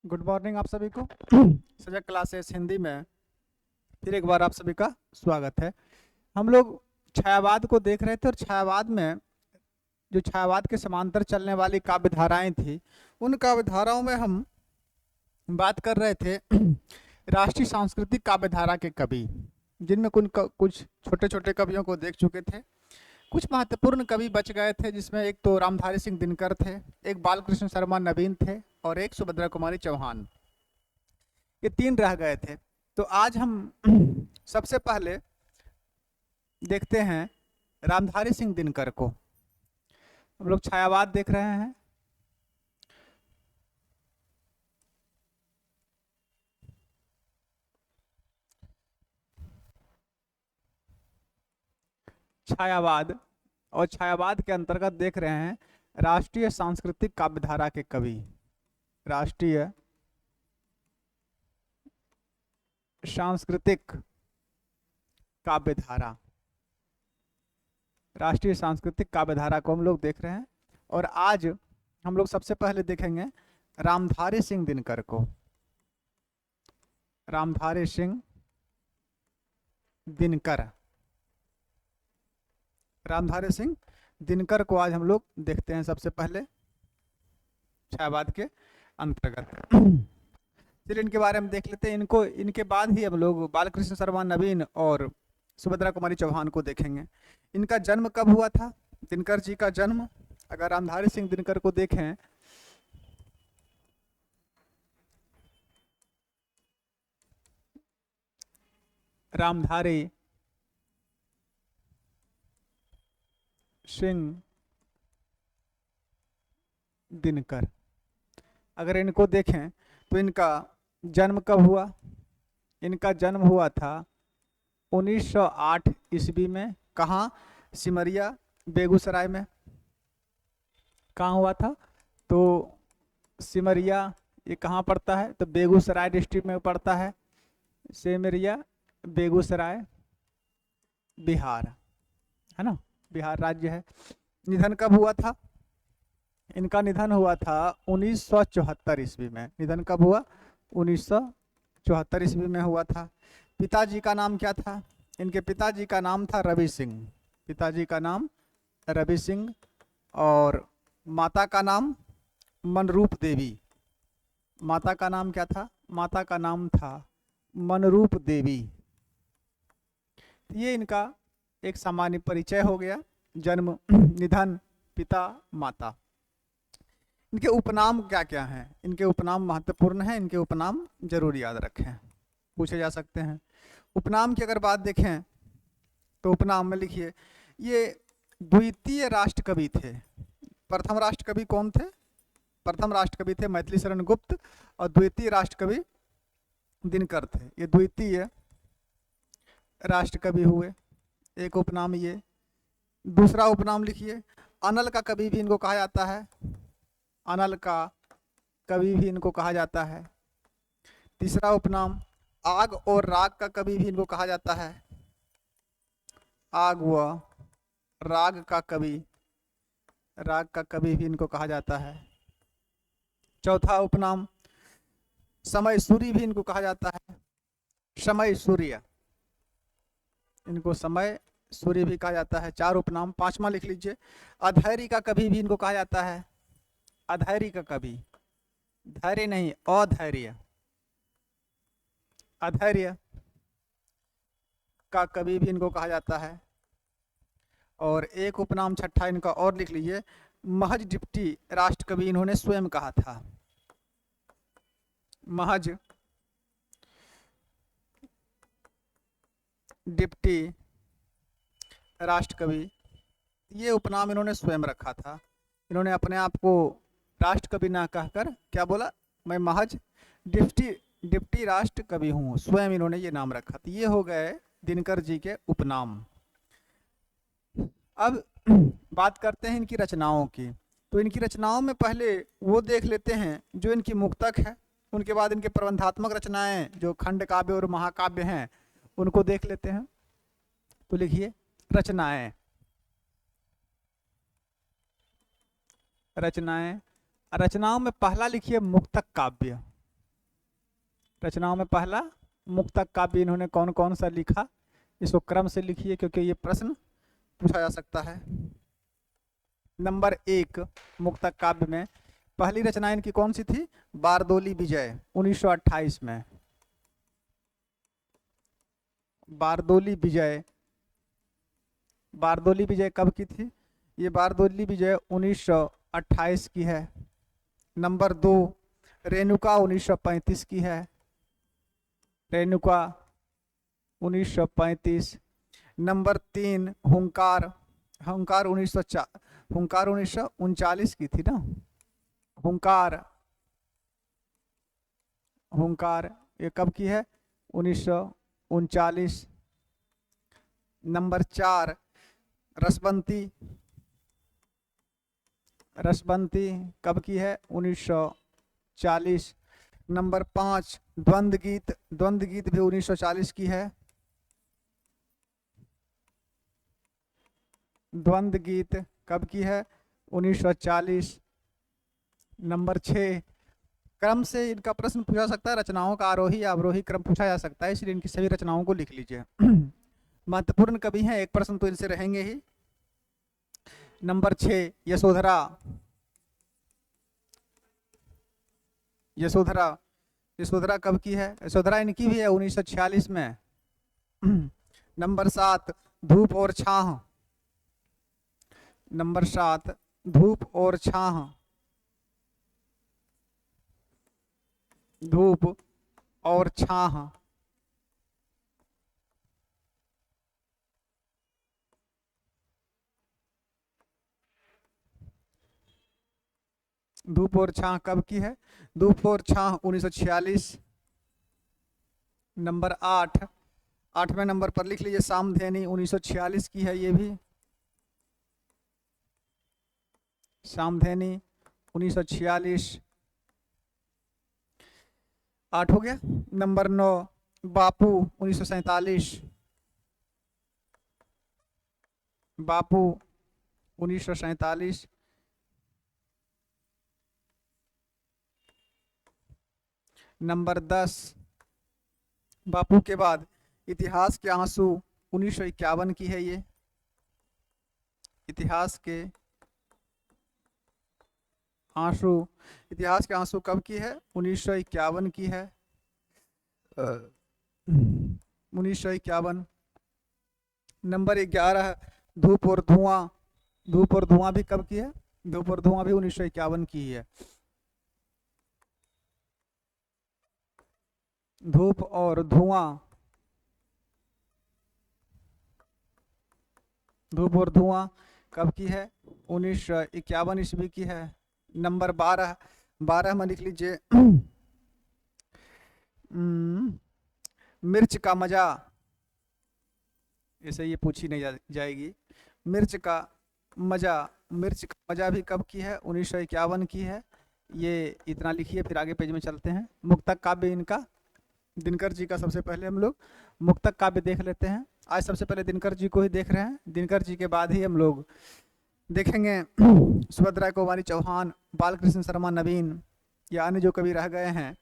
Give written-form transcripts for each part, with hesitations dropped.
Good morning आप सभी को। सजग क्लासेस हिंदी में फिर एक बार आप सभी का स्वागत है। हम लोग छायावाद को देख रहे थे और छायावाद में जो छायावाद के समांतर चलने वाली काव्य धाराएं थी, उन काव्य धाराओं में हम बात कर रहे थे राष्ट्रीय सांस्कृतिक काव्य धारा के कवि, जिनमें कुछ छोटे छोटे कवियों को देख चुके थे। कुछ महत्वपूर्ण कवि बच गए थे, जिसमें एक तो रामधारी सिंह दिनकर थे, एक बालकृष्ण शर्मा नवीन थे और एक सुभद्रा कुमारी चौहान। ये तीन रह गए थे। तो आज हम सबसे पहले देखते हैं रामधारी सिंह दिनकर को। हम लोग छायावाद देख रहे हैं। छायावाद और छायावाद के अंतर्गत देख रहे हैं राष्ट्रीय सांस्कृतिक काव्यधारा के कवि। राष्ट्रीय सांस्कृतिक काव्यधारा, राष्ट्रीय सांस्कृतिक काव्यधारा को हम लोग देख रहे हैं। और आज हम लोग सबसे पहले देखेंगे रामधारी सिंह दिनकर को। रामधारी सिंह दिनकर, रामधारी सिंह दिनकर को आज हम लोग देखते हैं सबसे पहले छायावाद के अंतर्गत। चलिए इनके बारे में देख लेते हैं। इनके बाद ही हम लोग बालकृष्ण शर्मा नवीन और सुभद्रा कुमारी चौहान को देखेंगे। इनका जन्म कब हुआ था? दिनकर जी का जन्म अगर रामधारी सिंह दिनकर को देखें रामधारी सिंह दिनकर, अगर इनको देखें तो इनका जन्म कब हुआ? इनका जन्म हुआ था 1908 ईस्वी में। कहाँ? सिमरिया बेगूसराय में। कहाँ हुआ था? तो सिमरिया ये कहाँ पड़ता है? तो बेगूसराय डिस्ट्रिक्ट में पड़ता है। सिमरिया बेगूसराय बिहार, है ना, बिहार राज्य है। निधन कब हुआ था? इनका निधन हुआ था 1974 ईस्वी में। निधन कब हुआ? 1974 ईस्वी में हुआ था। पिताजी का नाम क्या था? इनके पिताजी का नाम था रवि सिंह। पिताजी का नाम रवि सिंह और माता का नाम मनरूप देवी। माता का नाम क्या था? माता का नाम था मनरूप देवी। ये इनका एक सामान्य परिचय हो गया। जन्म, निधन, पिता, माता। इनके उपनाम क्या क्या हैं? इनके उपनाम महत्वपूर्ण हैं। इनके उपनाम जरूर याद रखें, पूछे जा सकते हैं। उपनाम की अगर बात देखें तो उपनाम में लिखिए, ये द्वितीय राष्ट्रकवि थे। प्रथम राष्ट्रकवि कौन थे? प्रथम राष्ट्रकवि थे मैथिली शरण गुप्त और द्वितीय राष्ट्रकवि दिनकर थे। ये द्वितीय राष्ट्रकवि हुए। एक उपनाम ये। दूसरा उपनाम लिखिए, अनल का कवि भी इनको कहा जाता है। अनल का कवि भी इनको कहा जाता है। तीसरा उपनाम, आग और राग का कवि भी इनको कहा जाता है। आग व राग का कवि, राग का कवि भी इनको कहा जाता है। चौथा उपनाम, समय सूर्य भी इनको कहा जाता है। समय सूर्य, इनको समय सूर्य भी कहा जाता है। चार उपनाम। पांचवा लिख लीजिए, अधैर्य का कवि भी इनको कहा जाता है। अधैर्य का कवि, धैर्य नहीं, अधैर्य, अधैर्य का कवि भी इनको कहा जाता है। और एक उपनाम छठा इनका और लिख लीजिए, महज डिप्टी राष्ट्रकवि इन्होंने स्वयं कहा था। महज डिप्टी राष्ट्रकवि, ये उपनाम इन्होंने स्वयं रखा था। इन्होंने अपने आप को राष्ट्रकवि ना कहकर क्या बोला? मैं महज डिप्टी राष्ट्रकवि हूँ। स्वयं इन्होंने ये नाम रखा था। ये हो गए दिनकर जी के उपनाम। अब बात करते हैं इनकी रचनाओं की। तो इनकी रचनाओं में पहले वो देख लेते हैं जो इनकी मुक्तक है। उनके बाद इनके प्रबंधात्मक रचनाएं जो खंड काव्य और महाकाव्य हैं उनको देख लेते हैं। तो लिखिए रचनाएं। रचनाएं, रचनाओं में पहला लिखिए मुक्तक काव्य। रचनाओं में पहला मुक्तक काव्य इन्होंने कौन कौन सा लिखा, इसको क्रम से लिखिए क्योंकि ये प्रश्न पूछा जा सकता है। नंबर 1 मुक्तक काव्य में पहली रचना इनकी कौन सी थी? बारदोली विजय 1928 में। बारदोली विजय, बारदोली विजय कब की थी? ये बारदोली विजय 1928 की है। नंबर 2 रेणुका 1935 की है। रेणुका 1935। नंबर 3 हुंकार, हुंकार 1939 की थी ना। हुंकार, हुंकार ये कब की है? 1939। नंबर 4 रसबंती, रसबंती कब की है? 1940। नंबर 5 द्वंद्व गीत, द्वंद्व गीत भी 1940 की है। द्वंद्व गीत कब की है? 1940। नंबर 6 क्रम से इनका प्रश्न पूछा सकता है, रचनाओं का आरोही या अवरोही क्रम पूछा जा सकता है, इसलिए इनकी सभी रचनाओं को लिख लीजिए। महत्वपूर्ण कवि हैं, एक प्रश्न तो इनसे रहेंगे ही। नंबर 6 यशोधरा, यशोधरा, यशोधरा कब की है? यशोधरा इनकी भी है 1946 में। नंबर 7 धूप और छाह, नंबर 7 धूप और छाह, धूप और छाह। धूप और छाह कब की है? धूप और छाह 1946। नंबर 8, 8वें नंबर पर लिख लीजिए सामधेनी 1946 की है ये भी। सामधेनी 1946। 8 हो गया। नंबर 9 बापू 1947, बापू 1947। नंबर 10 बापू के बाद इतिहास के आंसू 1951 की है ये। इतिहास के आंसू, इतिहास के आंसू कब की है? 1951 की है। 1951। नंबर 11 धूप और धुआं, धूप और धुआं भी कब की है? धूप और धुआं भी 1951 की है। धूप और धुआं, धूप और धुआं कब की है? 1951 ईस्वी की है। नंबर 12, 12 में लिख लीजिए मिर्च का मजा, ऐसे ये पूछी नहीं जाएगी। मिर्च का मजा, मिर्च का मजा भी कब की है? 1951 की है। ये इतना लिखिए, फिर आगे पेज में चलते हैं। मुक्तक काव्य इनका दिनकर जी का सबसे पहले हम लोग मुक्तक काव्य देख लेते हैं। आज सबसे पहले दिनकर जी को ही देख रहे हैं, दिनकर जी के बाद ही हम लोग देखेंगे सुभद्रा कुमारी चौहान, बालकृष्ण शर्मा नवीन या अन्य जो कवि रह गए हैं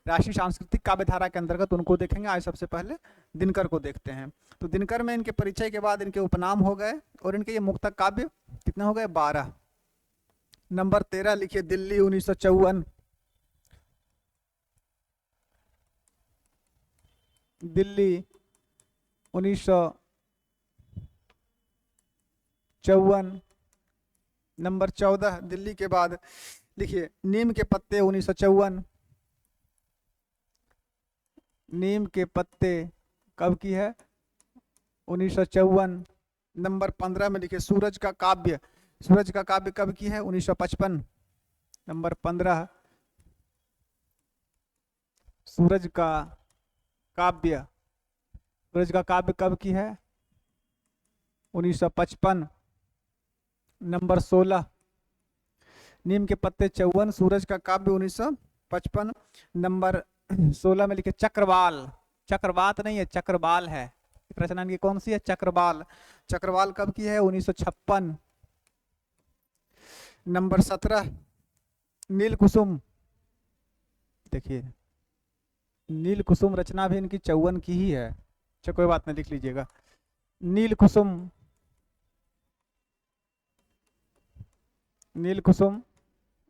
राष्ट्रीय सांस्कृतिक काव्य धारा के अंतर्गत, उनको देखेंगे। आज सबसे पहले दिनकर को देखते हैं। तो दिनकर में इनके परिचय के बाद इनके उपनाम हो गए और इनके ये मुक्तक काव्य कितने हो गए? 12। नंबर 13 लिखिए दिल्ली 1954, दिल्ली 1954। नंबर 14 दिल्ली के बाद लिखिए नीम के पत्ते 1954, नीम के पत्ते कब की है? 1954। नंबर 15 में लिखिए सूरज का काव्य, सूरज का काव्य कब की है? 1955। नंबर 15 सूरज का काव्य, सूरज का काव्य कब की है? 1955। नंबर 16 नीम के पत्ते 54, सूरज का काव्य 1955। नंबर 16 में लिखे चक्रवाल, चक्रवात नहीं है चक्रवाल है, रचना इनकी कौन सी है? चक्रवाल, चक्रवाल कब की है? 1956। नंबर 17 नील कुसुम, देखिए नील कुसुम रचना भी इनकी 54 की ही है। अच्छा कोई बात नहीं, लिख लीजिएगा। नील कुसुम, नील कुसुम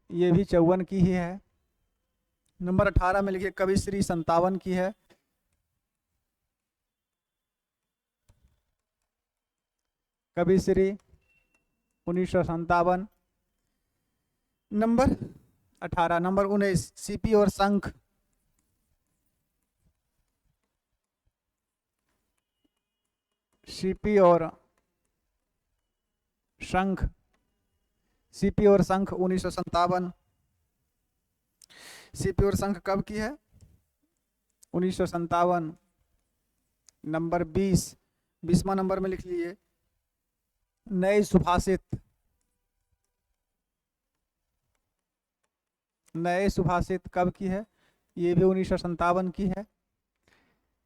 ये भी 54 की ही है। नंबर 18 में लिखिए कवि श्री 57 की है। कवि श्री 1957। नंबर 18। नंबर 19 सीपी और शंख, सीपी और शंख, सीपी और शंख 1957। सीपी और शंख कब की है? 1957। नंबर 20, 20वां नंबर में लिख लीजिए नए सुभाषित, नए सुभाषित कब की है? ये भी 1957 की है।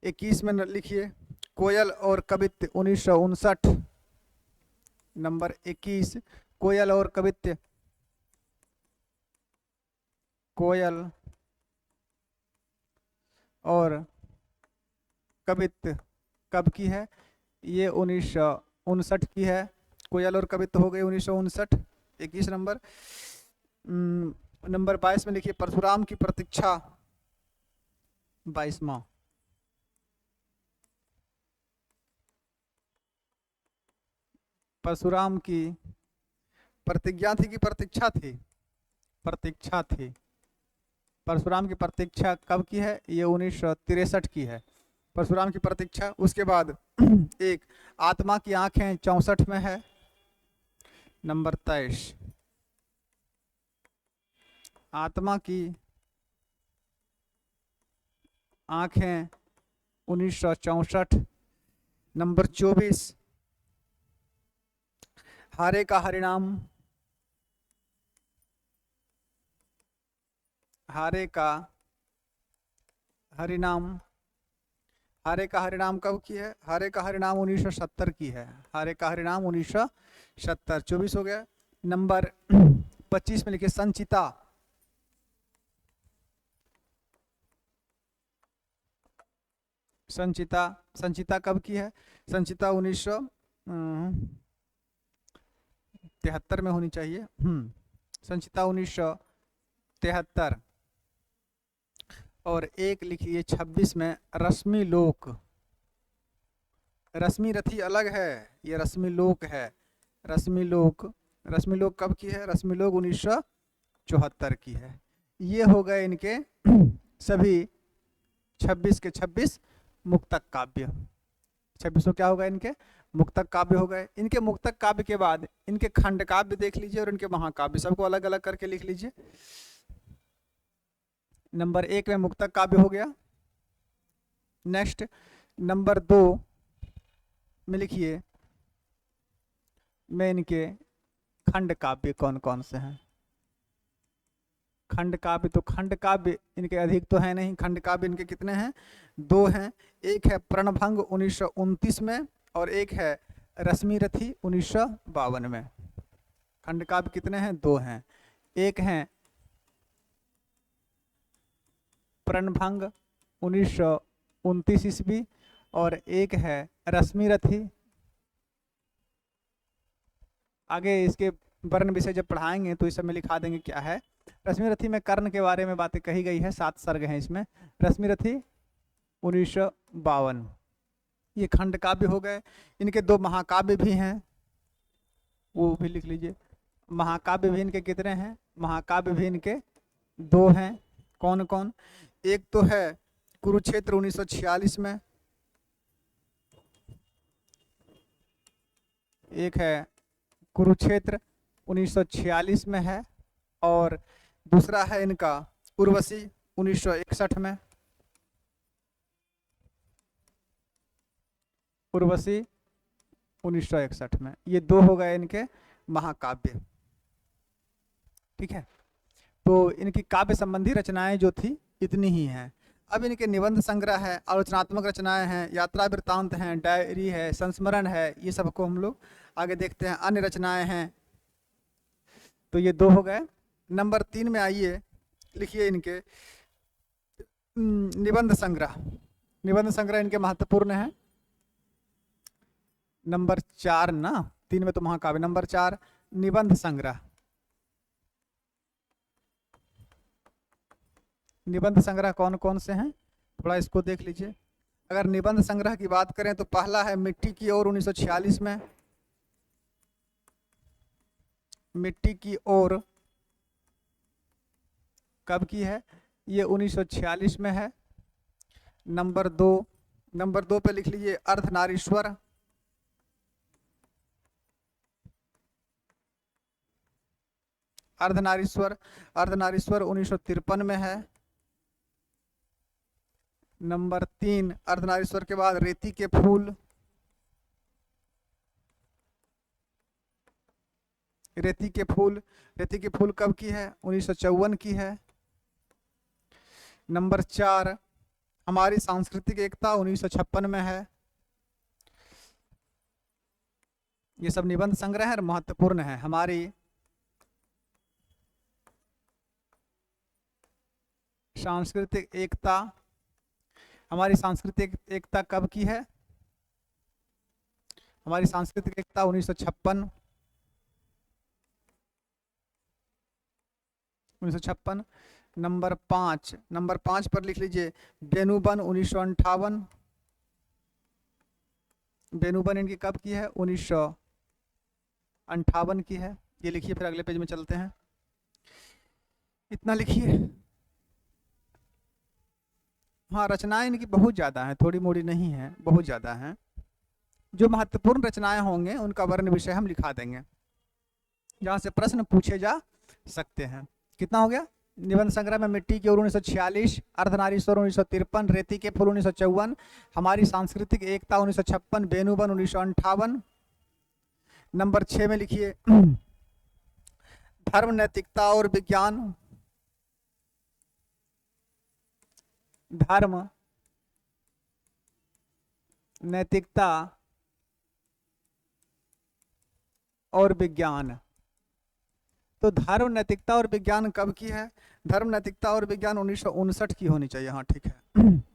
21 में लिखिए कोयल और कवित्त 1959। नंबर 21 कोयल और कवित्त, कोयल और कवित्त कब की है? ये 1959 की है। कोयल और कवित्त हो गई 1959। 21 नंबर। नंबर 22 में लिखिए परशुराम की प्रतीक्षा, 22वां। परशुराम की प्रतिज्ञा थी कि प्रतीक्षा थी? प्रतीक्षा थी। परशुराम की प्रतीक्षा कब की है? ये 1963 की है, परशुराम की प्रतीक्षा। उसके बाद एक आत्मा की आंखें 64 में है। नंबर 23 आत्मा की आंखें 1964। नंबर 24 हारे का हरिनाम, हारे का हरिनाम, हारे का हरिनाम कब की है? हारे का हरिनाम 1970 की है। हारे का हरिनाम 1970। 24 हो गया। नंबर 25 में लिखिए संचिता, संचिता, संचिता कब की है? संचिता 1973 में होनी चाहिए। संचिता 1973। और एक लिखिए 26 में रश्मि लोक, रश्मि रथी अलग है, ये रश्मि लोक है। रश्मि लोक, रश्मि लोक कब की है? रश्मि लोक 1974 की है। ये हो गए इनके सभी 26 के 26 मुक्तक काव्य। 26 क्या होगा? इनके मुक्तक काव्य हो गए। इनके मुक्तक काव्य के बाद इनके खंड काव्य देख लीजिए और इनके महाकाव्य, सबको अलग अलग करके लिख लीजिए। नंबर 1 में मुक्तक काव्य हो गया। नेक्स्ट नंबर 2 में लिखिए में इनके खंड काव्य कौन कौन से हैं? खंड काव्य, तो खंड काव्य इनके अधिक तो है नहीं। खंड काव्य इनके कितने हैं? 2 हैं। एक है प्रणभंग 1929 में और एक है रश्मि रथी 1952 में। खंड काव्य कितने हैं? 2 हैं। एक है प्रणभंग 1929 ईस्वी और एक है रश्मि रथी। आगे इसके वर्ण विषय जब पढ़ाएंगे तो इस सब में लिखा देंगे क्या है। रश्मि रथी में कर्ण के बारे में बातें कही गई है, 7 सर्ग हैं इसमें। रश्मि रथी 1952। ये खंड काव्य हो गए। इनके 2 महाकाव्य भी हैं, वो भी लिख लीजिए। महाकाव्य भी इनके कितने हैं? महाकाव्य भी इनके 2 हैं। कौन कौन? एक तो है कुरुक्षेत्र 1946 में, एक है कुरुक्षेत्र 1946 में है और दूसरा है इनका उर्वशी 1961 में। उर्वशी 1961 में। ये 2 हो गए इनके महाकाव्य। ठीक है, तो इनकी काव्य संबंधी रचनाएं जो थी इतनी ही हैं। अब इनके निबंध संग्रह है, आलोचनात्मक रचनाएं हैं, यात्रा वृत्तांत हैं, डायरी है, संस्मरण है, ये सबको हम लोग आगे देखते हैं। अन्य रचनाएं हैं। तो ये 2 हो गए। नंबर 3 में आइए, लिखिए इनके निबंध संग्रह, निबंध संग्रह इनके महत्वपूर्ण है। नंबर 4 ना, 3 में तो महाकाव्य। नंबर 4 निबंध संग्रह। निबंध संग्रह कौन कौन से हैं, थोड़ा इसको देख लीजिए। अगर निबंध संग्रह की बात करें तो पहला है मिट्टी की ओर 1946 में, मिट्टी की ओर कब की है, ये 1946 में है। नंबर 2 पे लिख लीजिए अर्धनारीश्वर, अर्धनारीश्वर 1953 में है। नंबर 3 अर्धनारीश्वर के बाद रेती के फूल, रेती के फूल कब की है, 1954 की है। नंबर 4 हमारी सांस्कृतिक एकता 1956 में है। ये सब निबंध संग्रह है, महत्वपूर्ण है। हमारी सांस्कृतिक एकता, हमारी सांस्कृतिक एकता कब की है, हमारी सांस्कृतिक एकता 1956, 1956। नंबर 5 पर लिख लीजिए बेनुबन 1958, बेनुबन इनकी कब की है, 1958 की है। ये लिखिए, फिर अगले पेज में चलते हैं। इतना लिखिए। हाँ, रचनाएं इनकी बहुत ज़्यादा हैं, थोड़ी मोड़ी नहीं है, बहुत ज़्यादा हैं। जो महत्वपूर्ण रचनाएं होंगे उनका वर्ण विषय हम लिखा देंगे, जहाँ से प्रश्न पूछे जा सकते हैं। कितना हो गया, निबंध संग्रह में मिट्टी की ओर 1946, अर्धनारीश्वर 1953, रेती के फूल 1954, हमारी सांस्कृतिक एकता 1956, बेनुबन 1958। नंबर 6 में लिखिए धर्म, नैतिकता और विज्ञान, धर्म, नैतिकता और विज्ञान। तो धर्म, नैतिकता और विज्ञान कब की है, धर्म, नैतिकता और विज्ञान 1959 की होनी चाहिए। हाँ ठीक है,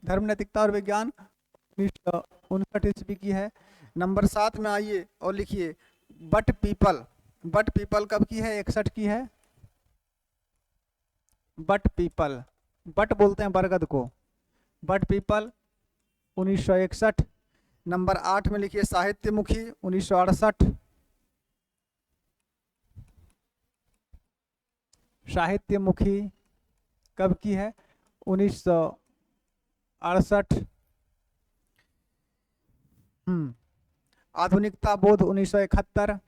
धर्म, नैतिकता और विज्ञान 1959 ईस्वी की है। नंबर 7 में आइए और लिखिए बट पीपल, बट पीपल कब की है, 61 की है। बट पीपल, बट बोलते हैं बरगद को, बट पीपल 1961। नंबर 8 में लिखिए साहित्यमुखी 1968, साहित्यमुखी कब की है, 1968। आधुनिकता बोध 1971,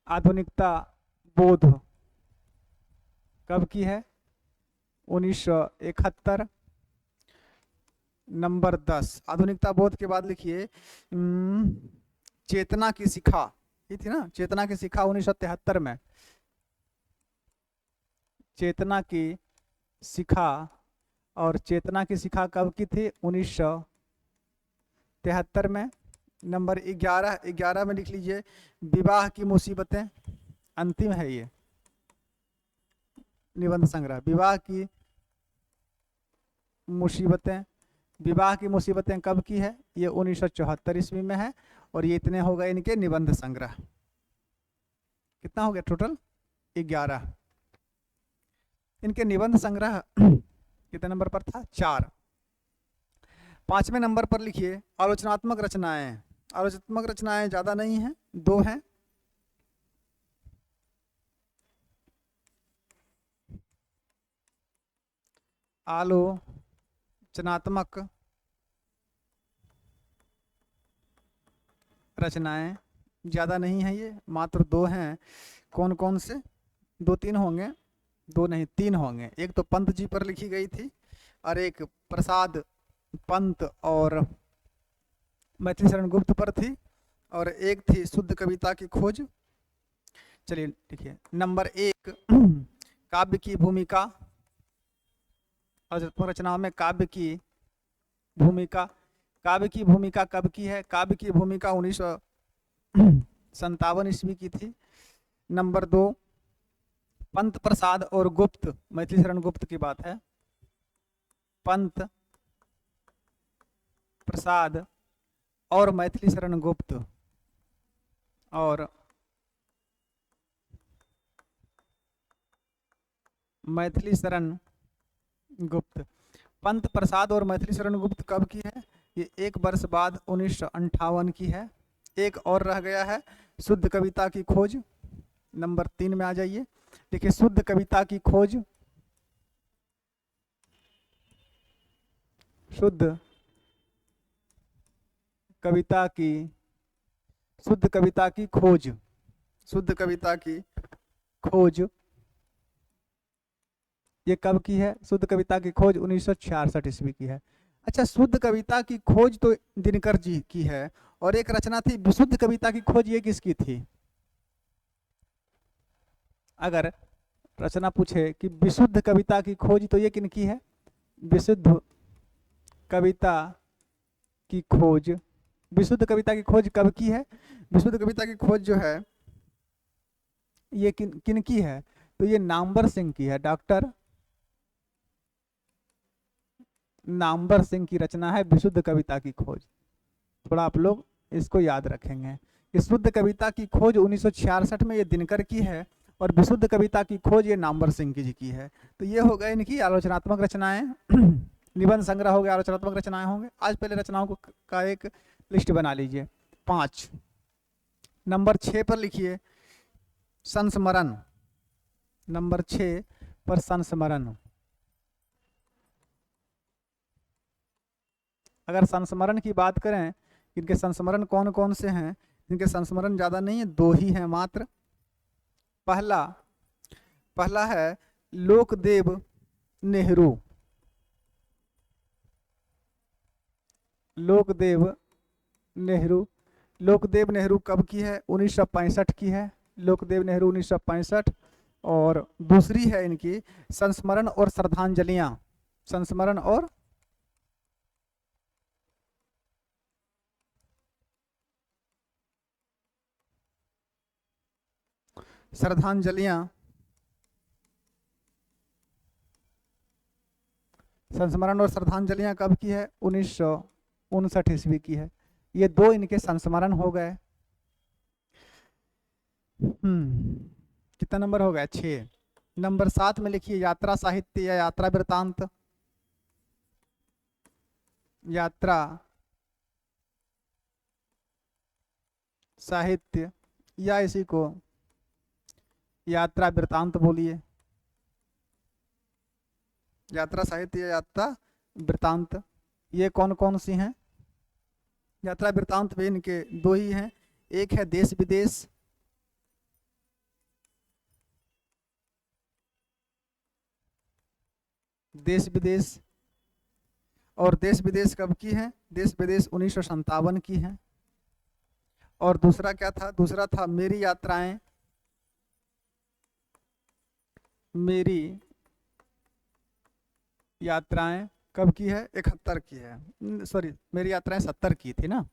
आधुनिकता बोध कब की है, 1971। नंबर 10 आधुनिकता बोध के बाद लिखिए चेतना की शिखा, ये थी ना, चेतना की शिखा 1973 में, चेतना की शिखा। और चेतना की शिखा कब की थी, 1973 में। नंबर 11 में लिख लीजिए विवाह की मुसीबतें, अंतिम है ये निबंध संग्रह, विवाह की मुसीबतें। विवाह की मुसीबतें कब की है, ये 1974 ईस्वी में है। और ये इतने हो गए इनके निबंध संग्रह। कितना हो गया टोटल, 11। इनके निबंध संग्रह कितने नंबर पर था, 4। 5वें नंबर पर लिखिए आलोचनात्मक रचनाएं, आलोचनात्मक रचनाएं ज्यादा नहीं हैं, 2 हैं। आलोचनात्मक रचनाएं ज़्यादा नहीं है, ये मात्र 2 हैं। कौन कौन से, 2-3 होंगे, 2 नहीं 3 होंगे। एक तो पंत जी पर लिखी गई थी, और एक प्रसाद पंत और मैथिली शरण गुप्त पर थी, और एक थी शुद्ध कविता की खोज। चलिए लिखिए नंबर 1 काव्य की भूमिका, आलोचनात्मक रचनाओं में काव्य की भूमिका। काव्य की भूमिका कब की है, काव्य की भूमिका 1957 ईस्वी की थी। नंबर 2 पंत प्रसाद और गुप्त, मैथिली शरण गुप्त की बात है। पंत प्रसाद और मैथिली शरण गुप्त, और मैथिली शरण गुप्त। पंत प्रसाद और मैथिली शरण गुप्त कब की है? ये 1 वर्ष बाद 1958 की है। एक और रह गया है, शुद्ध कविता की खोज। नंबर 3 में आ जाइए। देखिए, शुद्ध कविता की खोज, शुद्ध कविता की, शुद्ध कविता की खोज, शुद्ध कविता की खोज, ये कब की है? शुद्ध कविता की खोज 1966 ईस्वी की है। अच्छा, शुद्ध कविता की खोज तो दिनकर जी की है, और एक रचना थी विशुद्ध कविता की खोज, ये किसकी थी? अगर रचना पूछे कि विशुद्ध कविता की खोज, तो ये किनकी है? विशुद्ध कविता की खोज, विशुद्ध कविता की खोज कब की है? विशुद्ध कविता की खोज जो है ये किनकी है? तो ये नामवर सिंह की है। डॉक्टर नामवर सिंह की रचना है विशुद्ध कविता की खोज। थोड़ा आप लोग इसको याद रखेंगे कि शुद्ध कविता की खोज 1966 में ये दिनकर की है, और विशुद्ध कविता की खोज ये नामवर सिंह जी की है। तो ये हो गए इनकी आलोचनात्मक रचनाएं। निबंध संग्रह हो गया, आलोचनात्मक रचनाएं होंगे। आज पहले रचनाओं को का एक लिस्ट बना लीजिए। 5 नंबर 6 पर लिखिए संस्मरण। नंबर 6 पर संस्मरण। अगर संस्मरण की बात करें, इनके संस्मरण कौन कौन से हैं? इनके संस्मरण ज़्यादा नहीं है, 2 ही हैं मात्र। पहला है लोकदेव नेहरू। लोकदेव नेहरू, लोकदेव नेहरू कब की है? 1965 की है। लोकदेव नेहरू 1965। और दूसरी है इनकी संस्मरण और श्रद्धांजलियां। संस्मरण और श्रद्धांजलियां, संस्मरण और श्रद्धांजलियां कब की है? 1959 ईस्वी की है। ये 2 इनके संस्मरण हो गए। कितना नंबर हो गया? 6। नंबर 7 में लिखिए यात्रा साहित्य या यात्रा वृतांत। यात्रा साहित्य या इसी को यात्रा वृतांत बोलिए। यात्रा साहित्य या यात्रा वृतांत, ये कौन कौन सी हैं? यात्रा वृतांत भी इनके 2 ही हैं। एक है देश विदेश, देश विदेश, और देश विदेश कब की है? देश विदेश 1957 की है। और दूसरा क्या था? दूसरा था मेरी यात्राएं। मेरी यात्राएं कब की है? 71 की है। सॉरी, मेरी यात्राएं 70 की थी ना।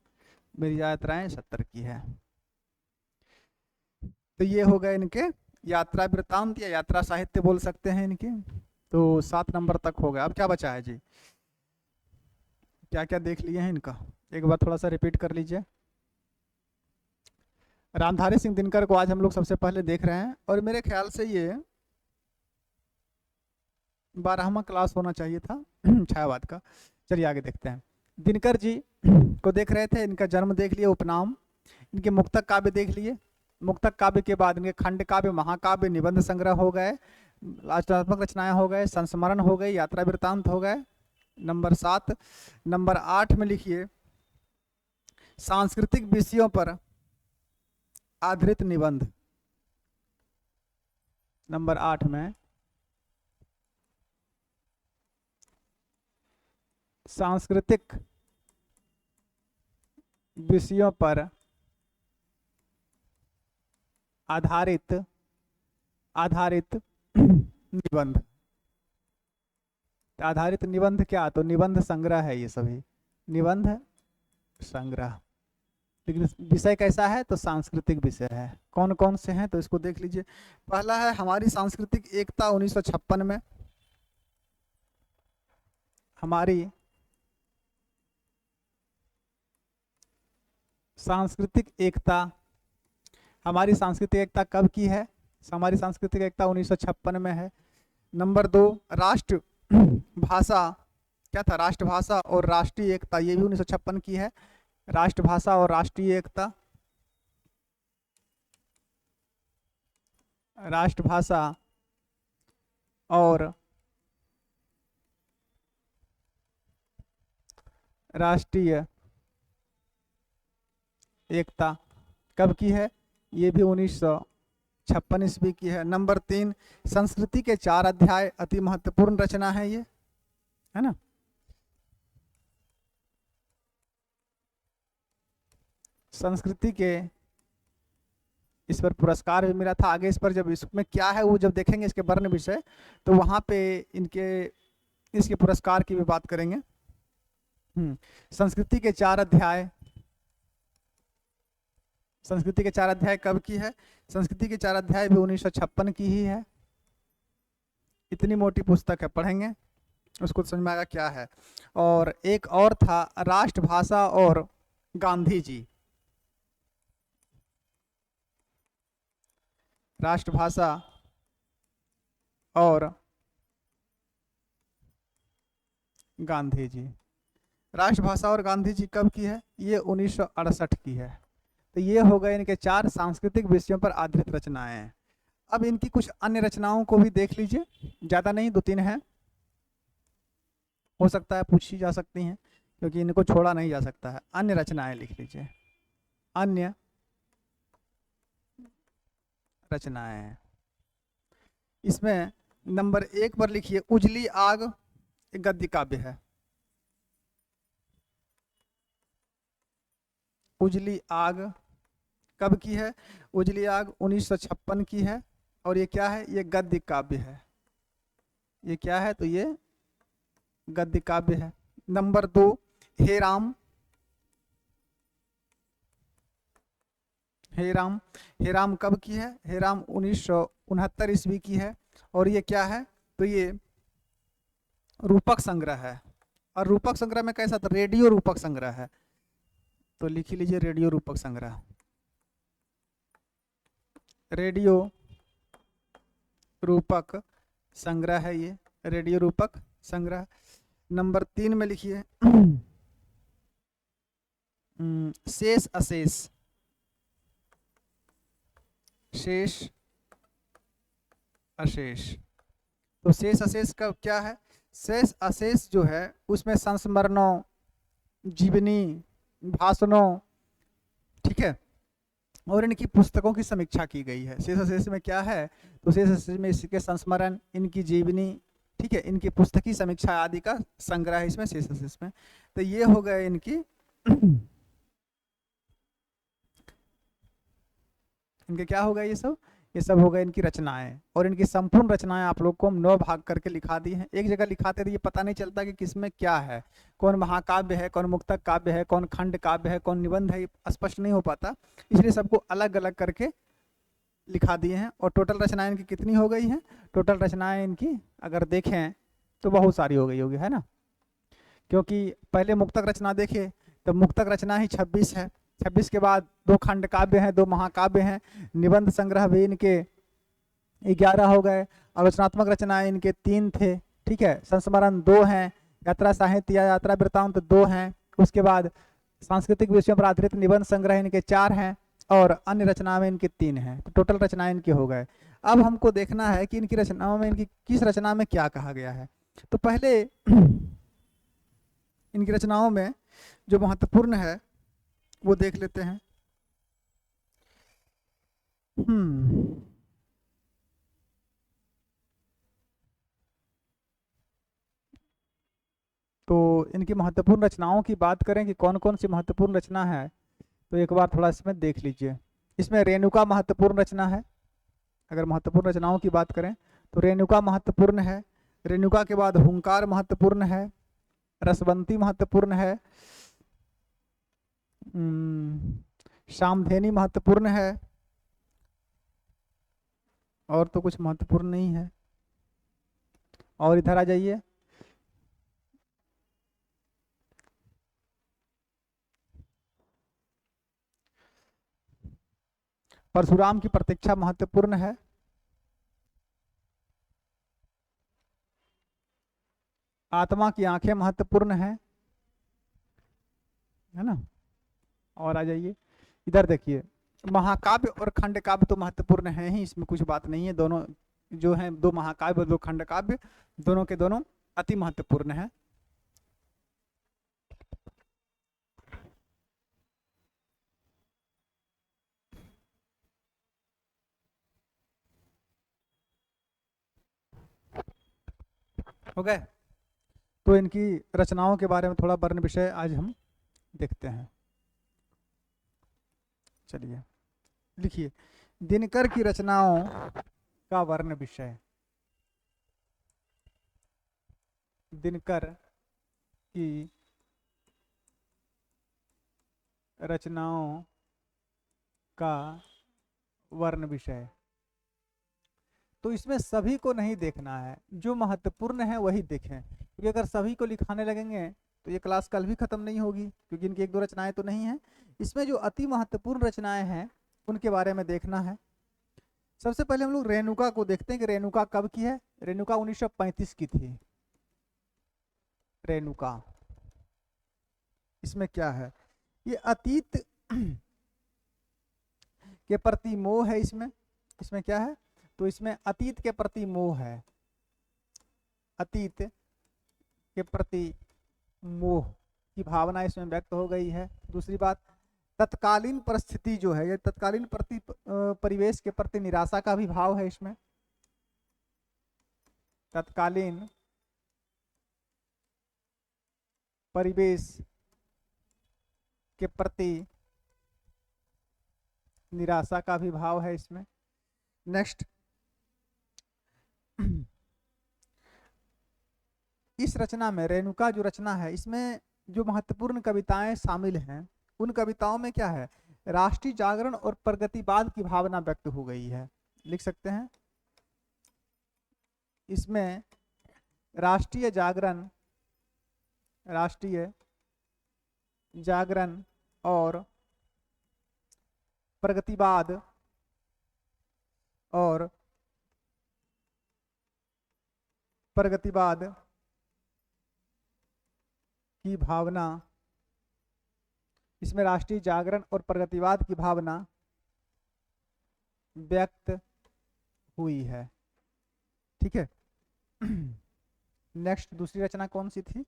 मेरी यात्राएं 70 की है। तो ये हो गए इनके यात्रा वृतांत या यात्रा साहित्य बोल सकते हैं इनके। तो 7 नंबर तक हो गया। अब क्या बचा है जी? क्या क्या देख लिए हैं इनका? एक बार थोड़ा सा रिपीट कर लीजिए। रामधारी सिंह दिनकर को आज हम लोग सबसे पहले देख रहे हैं, और मेरे ख्याल से ये 12वां क्लास होना चाहिए था छायावाद का। चलिए आगे देखते हैं। दिनकर जी को देख रहे थे, इनका जन्म देख लिए, उपनाम, इनके मुक्तक काव्य देख लिए। मुक्तक काव्य के बाद इनके खंड काव्य, महाकाव्य, निबंध संग्रह हो गए, आलोचनात्मक रचनाएं हो गए, संस्मरण हो गए, यात्रा वृतांत हो गए। नंबर 7। नंबर 8 में लिखिए सांस्कृतिक विषयों पर आधारित निबंध। नंबर 8 में सांस्कृतिक विषयों पर आधारित निबंध। आधारित निबंध क्या? तो निबंध संग्रह है ये सभी, निबंध संग्रह। लेकिन विषय कैसा है, तो सांस्कृतिक विषय है। कौन कौन से हैं, तो इसको देख लीजिए। पहला है हमारी सांस्कृतिक एकता 1956 में। हमारी सांस्कृतिक एकता, हमारी सांस्कृतिक एकता कब की है? हमारी सांस्कृतिक एकता 1956 में है। नंबर 2, राष्ट्र भाषा, क्या था? राष्ट्रभाषा और राष्ट्रीय एकता, ये भी 1956 की है। राष्ट्रभाषा और राष्ट्रीय एकता, राष्ट्रभाषा और राष्ट्रीय एकता कब की है? ये भी 1956 ईस्वी की है। नंबर 3, संस्कृति के 4 अध्याय अति महत्वपूर्ण रचना है ये, है ना। संस्कृति के, इस पर पुरस्कार भी मिला था। आगे इस पर जब इसमें क्या है वो जब देखेंगे इसके वर्ण विषय, तो वहां पे इनके इसके पुरस्कार की भी बात करेंगे। संस्कृति के 4 अध्याय, संस्कृति के 4 अध्याय कब की है? संस्कृति के 4 अध्याय भी 1956 की ही है। इतनी मोटी पुस्तक है, पढ़ेंगे उसको समझ में आएगा क्या है। और एक और था राष्ट्रभाषा और गांधी जी, राष्ट्रभाषा और गांधी जी। राष्ट्रभाषा और गांधी जी कब की है? ये 1968 की है। तो ये हो गए इनके 4 सांस्कृतिक विषयों पर आधारित रचनाएं हैं। अब इनकी कुछ अन्य रचनाओं को भी देख लीजिए, ज़्यादा नहीं, 2-3 हैं, हो सकता है पूछी जा सकती हैं, क्योंकि इनको छोड़ा नहीं जा सकता है। अन्य रचनाएं लिख लीजिए, अन्य रचनाएं। इसमें नंबर 1 पर लिखिए उजली आग, एक गद्य काव्य है। उजली आग कब की है? उजली आग 1956 की है। और ये क्या है? ये गद्य काव्य है। ये क्या है? तो ये गद्य काव्य है। नंबर 2, हे राम, हे राम, हे राम कब की है? हे राम 1969 ईस्वी की है। और ये क्या है? तो ये रूपक संग्रह है। और रूपक संग्रह में कैसा था? रेडियो रूपक संग्रह है। तो लिख लीजिए रेडियो रूपक संग्रह, रेडियो रूपक संग्रह है ये, रेडियो रूपक संग्रह। नंबर 3 में लिखिए शेष अशेष, शेष अशेष। तो शेष अशेष का क्या है? शेष अशेष जो है उसमें संस्मरणों, जीवनी, भाषणों, ठीक है, और इनकी पुस्तकों की समीक्षा की गई है। शेष अशेष में क्या है? तो शेष अशेष में इसके संस्मरण, इनकी जीवनी, ठीक है, इनकी पुस्तकी समीक्षा आदि का संग्रह है इसमें शेष अशेष में। तो ये हो गए इनकी इनके क्या हो गए? ये सब हो गए इनकी रचनाएं। और इनकी संपूर्ण रचनाएं आप लोग को हम 9 भाग करके लिखा दी हैं। एक जगह लिखाते तो ये पता नहीं चलता कि किसमें क्या है, कौन महाकाव्य है, कौन मुक्तक काव्य है, कौन खंड काव्य है, कौन निबंध है, स्पष्ट नहीं हो पाता। इसलिए सबको अलग अलग करके लिखा दिए हैं। और टोटल रचनाएं इनकी कितनी हो गई हैं? टोटल रचनाएं इनकी अगर देखें तो बहुत सारी हो गई होगी, है ना। क्योंकि पहले मुक्तक रचना देखे तो मुक्तक रचना ही 26 है। 26 के बाद 2 खंड काव्य हैं, 2 महाकाव्य हैं, निबंध संग्रह भी इनके 11 हो गए, आलोचनात्मक रचनाएं इनके 3 थे, ठीक है, संस्मरण 2 हैं, यात्रा साहित्य या यात्रा वृत्तांत 2 हैं, उसके बाद सांस्कृतिक विषयों पर आधारित निबंध संग्रह इनके 4 हैं, और अन्य रचनाएं इनकी 3 हैं। तो टोटल रचनाएं इनके हो गए। अब हमको देखना है कि इनकी रचनाओं में, इनकी किस रचना में क्या कहा गया है। तो पहले इनकी रचनाओं में जो महत्वपूर्ण है वो देख लेते हैं। तो इनकी महत्वपूर्ण रचनाओं की बात करें कि कौन कौन सी महत्वपूर्ण रचना है, तो एक बार थोड़ा इसमें देख लीजिए। इसमें रेणुका महत्वपूर्ण रचना है। अगर महत्वपूर्ण रचनाओं की बात करें तो रेणुका महत्वपूर्ण है। रेणुका के बाद हुंकार महत्वपूर्ण है, रसवंती महत्वपूर्ण है, सामधेनी महत्वपूर्ण है, और तो कुछ महत्वपूर्ण नहीं है। और इधर आ जाइए, परशुराम की प्रतीक्षा महत्वपूर्ण है। आत्मा की आंखें महत्वपूर्ण है ना। और आ जाइए इधर देखिए, महाकाव्य और खंड काव्य तो महत्वपूर्ण है ही, इसमें कुछ बात नहीं है। दोनों जो हैं, दो महाकाव्य और दो खंड काव्य, दोनों के दोनों अति महत्वपूर्ण है। हो गए। तो इनकी रचनाओं के बारे में थोड़ा वर्ण विषय आज हम देखते हैं। चलिए लिखिए, दिनकर की रचनाओं का वर्ण विषय। दिनकर की रचनाओं का वर्ण विषय। तो इसमें सभी को नहीं देखना है, जो महत्वपूर्ण है वही देखें, क्योंकि अगर सभी को लिखाने लगेंगे तो ये क्लास कल भी खत्म नहीं होगी, क्योंकि इनकी एक दो रचनाएं तो नहीं है। इसमें जो अति महत्वपूर्ण रचनाएं हैं उनके बारे में देखना है। सबसे पहले हम लोग रेणुका को देखते हैं कि रेणुका कब की है। रेणुका 1935 की थी। रेणुका, इसमें क्या है, ये अतीत के प्रति मोह है। इसमें इसमें क्या है, तो इसमें अतीत के प्रति मोह है। अतीत के प्रति मोह की भावना इसमें व्यक्त हो गई है। दूसरी बात, तत्कालीन परिस्थिति जो है, ये तत्कालीन परिवेश के प्रति निराशा का भी भाव है इसमें। तत्कालीन परिवेश के प्रति निराशा का भी भाव है इसमें। नेक्स्ट, इस रचना में, रेणुका जो रचना है, इसमें जो महत्वपूर्ण कविताएं शामिल हैं, उन कविताओं में क्या है, राष्ट्रीय जागरण और प्रगतिवाद की भावना व्यक्त हो गई है। लिख सकते हैं, इसमें राष्ट्रीय जागरण और प्रगतिवाद की भावना, इसमें राष्ट्रीय जागरण और प्रगतिवाद की भावना व्यक्त हुई है। ठीक है। नेक्स्ट, दूसरी रचना कौन सी थी,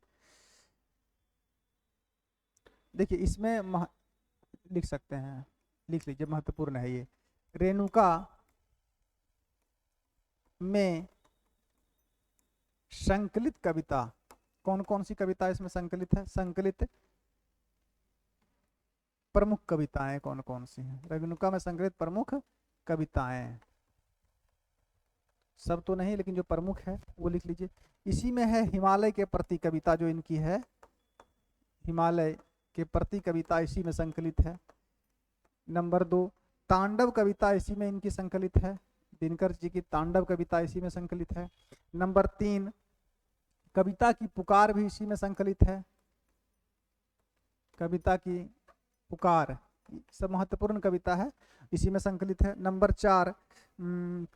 देखिए इसमें लिख सकते हैं, लिख लीजिए, महत्वपूर्ण है ये। रेणुका में संकलित कविता, कौन कौन सी कविता इसमें संकलित है, संकलित प्रमुख कविताएं कौन कौन सी हैं। रेणुका में संकलित प्रमुख कविताएं, सब तो नहीं लेकिन जो प्रमुख है वो लिख लीजिए। इसी में है हिमालय के प्रति कविता, जो इनकी है, हिमालय के प्रति कविता इसी में संकलित है। नंबर 2, तांडव कविता इसी में इनकी संकलित है, दिनकर जी की तांडव कविता इसी में संकलित है। नंबर 3, कविता की पुकार भी इसी में संकलित है, कविता की पुकार, सब महत्वपूर्ण कविता है, इसी में संकलित है। नंबर 4,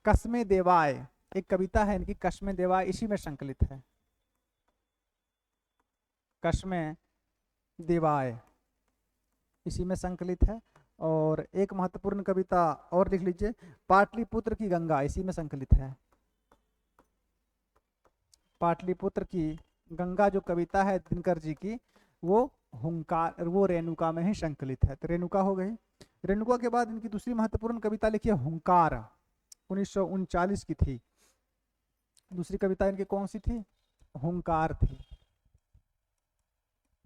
कस्मे देवाय, एक कविता है इनकी कस्मे देवाय, इसी में संकलित है, कस्मे देवाय इसी में संकलित है। और एक महत्वपूर्ण कविता और लिख लीजिए, पाटलिपुत्र की गंगा, इसी में संकलित है। पाटलिपुत्र की गंगा जो कविता है दिनकर जी की, वो हुंकार, वो रेणुका में ही संकलित है। तो रेणुका हो गई। रेणुका के बाद इनकी दूसरी महत्वपूर्ण कविता लिखिए हुंकार, 1939 की थी। दूसरी कविता इनकी कौन सी थी, हुंकार थी।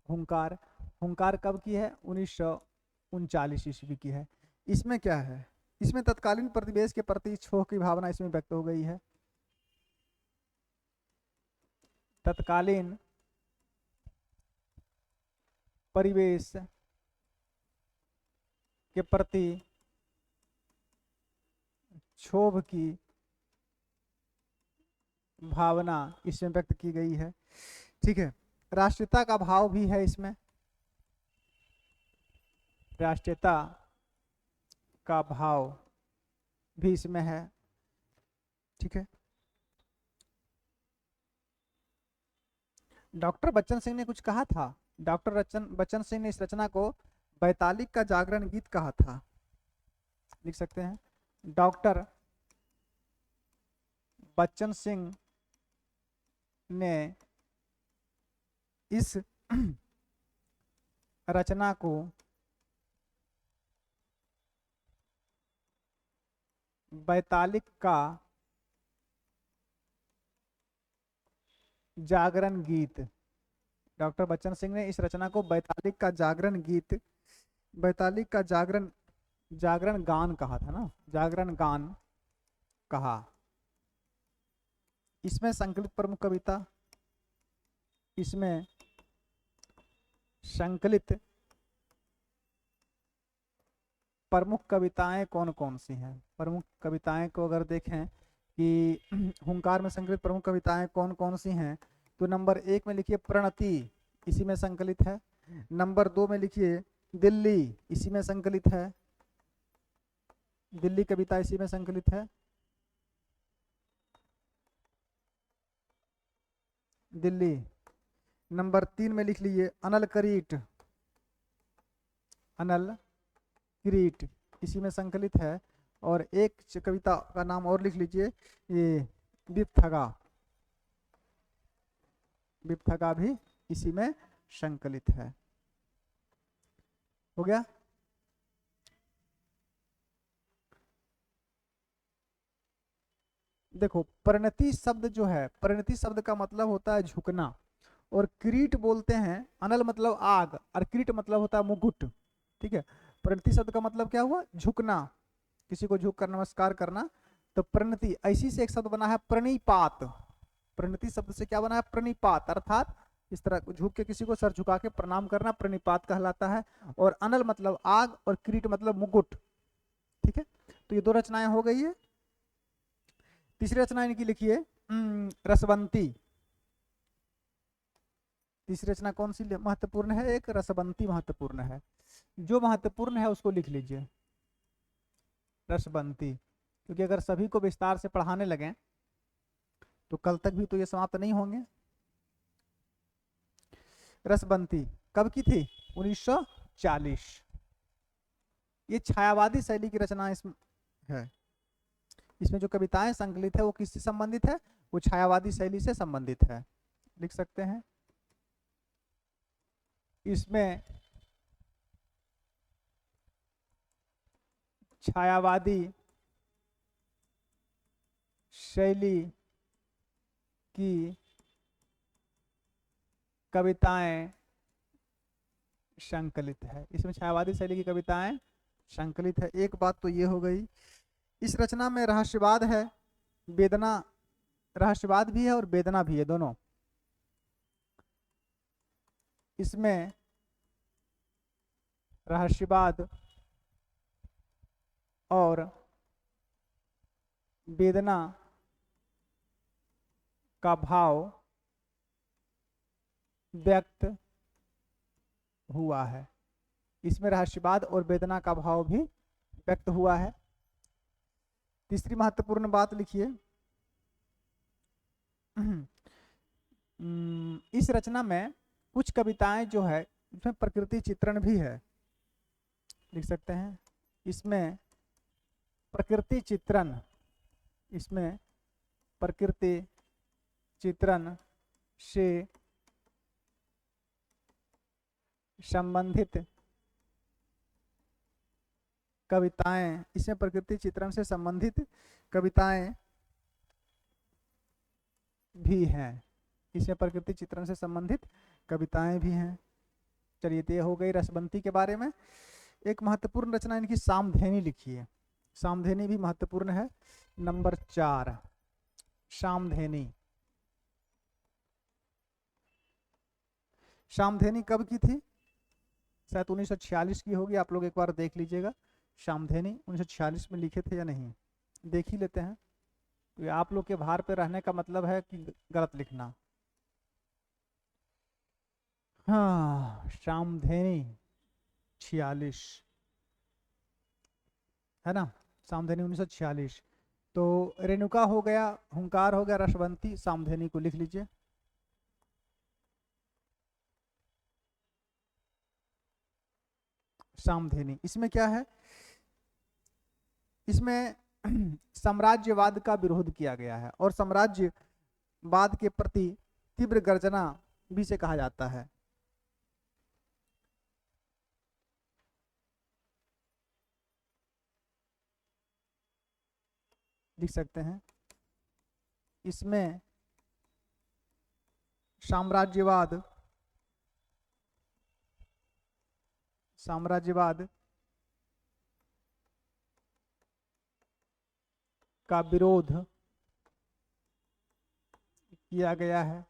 हुंकार, हुंकार कब की है, 1939 ईस्वी की है। इसमें क्या है, इसमें तत्कालीन परिवेश के प्रति क्षोभ की भावना इसमें व्यक्त हो गई है। तत्कालीन परिवेश के प्रति क्षोभ की भावना इसमें व्यक्त की गई है। ठीक है, राष्ट्रीयता का भाव भी है इसमें, राष्ट्रीयता का भाव भी इसमें है। ठीक है, डॉक्टर बच्चन सिंह ने कुछ कहा था। डॉक्टर बच्चन सिंह ने इस रचना को बैतालिक का जागरण गीत कहा था। लिख सकते हैं, डॉक्टर बच्चन सिंह ने इस रचना को बैतालिक का जागरण गीत, डॉक्टर बच्चन सिंह ने इस रचना को बैतालिक का जागरण गीत, बैतालिक का जागरण गान कहा था ना, जागरण गान कहा। इसमें संकलित प्रमुख कविता, इसमें संकलित प्रमुख कविताएं कौन कौन सी हैं? प्रमुख कविताएं को अगर देखें कि हुंकार में संकलित प्रमुख कविताएं कौन कौन सी हैं, तो नंबर 1 में लिखिए प्रणति, इसी में संकलित है। नंबर 2 में लिखिए दिल्ली, इसी में संकलित है, दिल्ली कविता इसी में संकलित है, दिल्ली। नंबर 3 में लिख लीजिए अनल करीट, अनल किरीट इसी में संकलित है। और एक कविता का नाम और लिख लीजिए, ये विपथगा, विपथगा भी इसी में संकलित है। हो गया? देखो, परिणति शब्द जो है, परिणति शब्द का मतलब होता है झुकना, और किरीट बोलते हैं, अनल मतलब आग और किरीट मतलब होता है मुकुट। ठीक है, परिणति शब्द का मतलब क्या हुआ? झुकना, किसी को झुक कर नमस्कार करना। तो परिणति, ऐसी से एक शब्द बना है प्रणिपात। परिणति शब्द से क्या बना है? प्रणिपात, अर्थात इस तरह झुक के किसी को सर झुका के प्रणाम करना प्रणिपात कहलाता है। और अनल मतलब आग और किरीट मतलब मुकुट। ठीक है, तो ये 2 रचनाएं हो गई है। तीसरी रचना इनकी लिखिए रसवंती। तीसरी रचना कौन सी महत्वपूर्ण है? एक रसवंती महत्वपूर्ण है। जो महत्वपूर्ण है उसको लिख लीजिए, रसवंती, क्योंकि अगर सभी को विस्तार से पढ़ाने लगे तो कल तक भी तो ये समाप्त नहीं होंगे। रसवंती कब की थी? 1940। ये छायावादी शैली की रचना इसमें है। इसमें जो कविताएं संकलित है वो किससे संबंधित है? वो छायावादी शैली से संबंधित है। लिख सकते हैं, इसमें छायावादी शैली की कविताएं संकलित है। इसमें छायावादी शैली की कविताएं संकलित है। एक बात तो ये हो गई। इस रचना में रहस्यवाद है, वेदना, रहस्यवाद भी है और वेदना भी है, दोनों। इसमें रहस्यवाद और वेदना का भाव व्यक्त हुआ है। इसमें रहस्यवाद और वेदना का भाव भी व्यक्त हुआ है। तीसरी महत्वपूर्ण बात लिखिए, इस रचना में कुछ कविताएं जो है इसमें प्रकृति चित्रण भी है। लिख सकते हैं, इसमें प्रकृति चित्रण, इसमें प्रकृति चित्रण से संबंधित कविताएं, इसमें प्रकृति चित्रण से संबंधित कविताएं भी हैं। इसमें प्रकृति चित्रण से संबंधित कविताएं भी हैं। चलिए, तो ये हो गई रसवंती के बारे में। एक महत्वपूर्ण रचना इनकी सामधेनी लिखी है। सामधेनी भी महत्वपूर्ण है। नंबर 4 सामधेनी। सामधेनी कब की थी? शायद 1946 की होगी, आप लोग एक बार देख लीजिएगा। सामधेनी 1946 में लिखे थे या नहीं, देख ही लेते हैं। तो ये आप लोग के भार पे रहने का मतलब है कि गलत लिखना। हाँ, सामधेनी 46 है ना, सामधेनी 1946। तो रेणुका हो गया, हुंकार हो गया, रसवंती, सामधेनी को लिख लीजिए। सामधेनी, इसमें क्या है, इसमें साम्राज्यवाद का विरोध किया गया है और साम्राज्यवाद के प्रति तीव्र गर्जना भी से कहा जाता है। लिख सकते हैं, इसमें साम्राज्यवाद का विरोध किया गया है।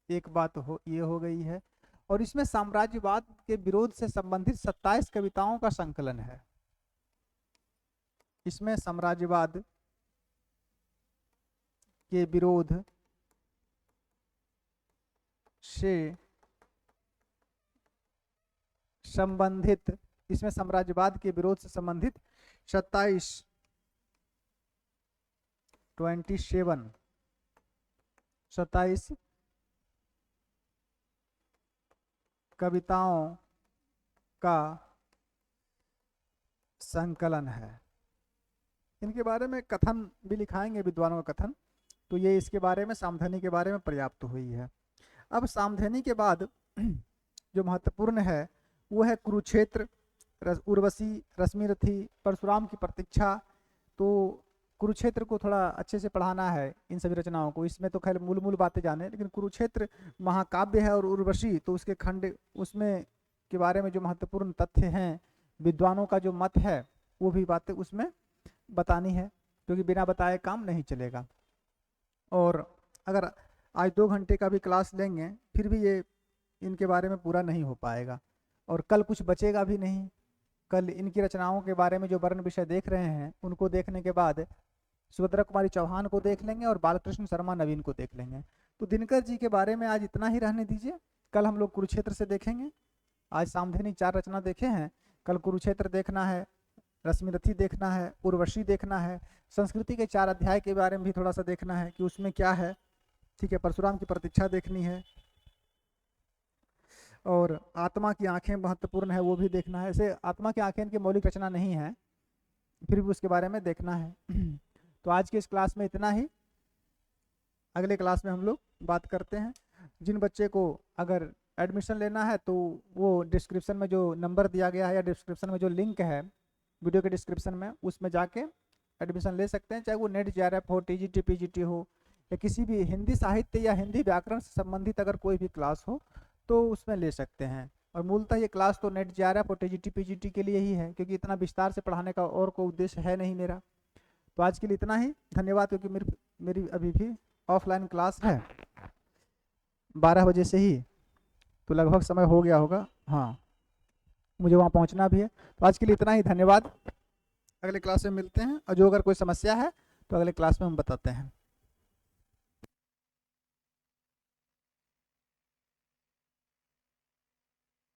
एक बात ये हो गई है। और इसमें साम्राज्यवाद के विरोध से संबंधित 27 कविताओं का संकलन है। इसमें साम्राज्यवाद के विरोध से संबंधित, इसमें साम्राज्यवाद के विरोध से संबंधित 27 कविताओं का संकलन है। इनके बारे में कथन भी लिखाएंगे, विद्वानों का कथन। तो ये इसके बारे में, सामधेनी के बारे में पर्याप्त हुई है। अब सामधेनी के बाद जो महत्वपूर्ण है वो है कुरुक्षेत्र, उर्वशी, रश्मिरथी, परशुराम की प्रतीक्षा। तो कुरुक्षेत्र को थोड़ा अच्छे से पढ़ाना है इन सभी रचनाओं को। इसमें तो खैर मूल बातें जाने, लेकिन कुरुक्षेत्र महाकाव्य है और उर्वशी तो उसके खंड, उसमें के बारे में जो महत्वपूर्ण तथ्य हैं, विद्वानों का जो मत है, वो भी बातें उसमें बतानी है, क्योंकि बिना बताए काम नहीं चलेगा। और अगर आज 2 घंटे का भी क्लास लेंगे फिर भी ये इनके बारे में पूरा नहीं हो पाएगा, और कल कुछ बचेगा भी नहीं। कल इनकी रचनाओं के बारे में जो वर्ण विषय देख रहे हैं उनको देखने के बाद सुभद्रा कुमारी चौहान को देख लेंगे और बालकृष्ण शर्मा नवीन को देख लेंगे। तो दिनकर जी के बारे में आज इतना ही रहने दीजिए। कल हम लोग कुरुक्षेत्र से देखेंगे। आज सामधेनी 4 रचना देखे हैं, कल कुरुक्षेत्र देखना है, रश्मिरथी देखना है, उर्वशी देखना है, संस्कृति के 4 अध्याय के बारे में भी थोड़ा सा देखना है कि उसमें क्या है। ठीक है, परशुराम की प्रतीक्षा देखनी है, और आत्मा की आंखें महत्वपूर्ण है, वो भी देखना है। ऐसे आत्मा की आंखें इनकी मौलिक रचना नहीं है, फिर भी उसके बारे में देखना है। तो आज के इस क्लास में इतना ही। अगले क्लास में हम लोग बात करते हैं। जिन बच्चे को अगर एडमिशन लेना है तो वो डिस्क्रिप्शन में जो नंबर दिया गया है या डिस्क्रिप्शन में जो लिंक है वीडियो के डिस्क्रिप्शन में, उसमें जाके एडमिशन ले सकते हैं। चाहे वो नेट JRF हो, TGT PGT हो, या किसी भी हिंदी साहित्य या हिंदी व्याकरण से संबंधित अगर कोई भी क्लास हो तो उसमें ले सकते हैं। और मूलतः ये क्लास तो नेट JRF और TGT PGT के लिए ही है, क्योंकि इतना विस्तार से पढ़ाने का और कोई उद्देश्य है नहीं मेरा। तो आज के लिए इतना ही, धन्यवाद। क्योंकि मेरी अभी भी ऑफलाइन क्लास है 12 बजे से ही, तो लगभग समय हो गया होगा। हाँ, मुझे वहाँ पहुँचना भी है। तो आज के लिए इतना ही, धन्यवाद। अगले क्लास में मिलते हैं, और जो अगर कोई समस्या है तो अगले क्लास में हम बताते हैं।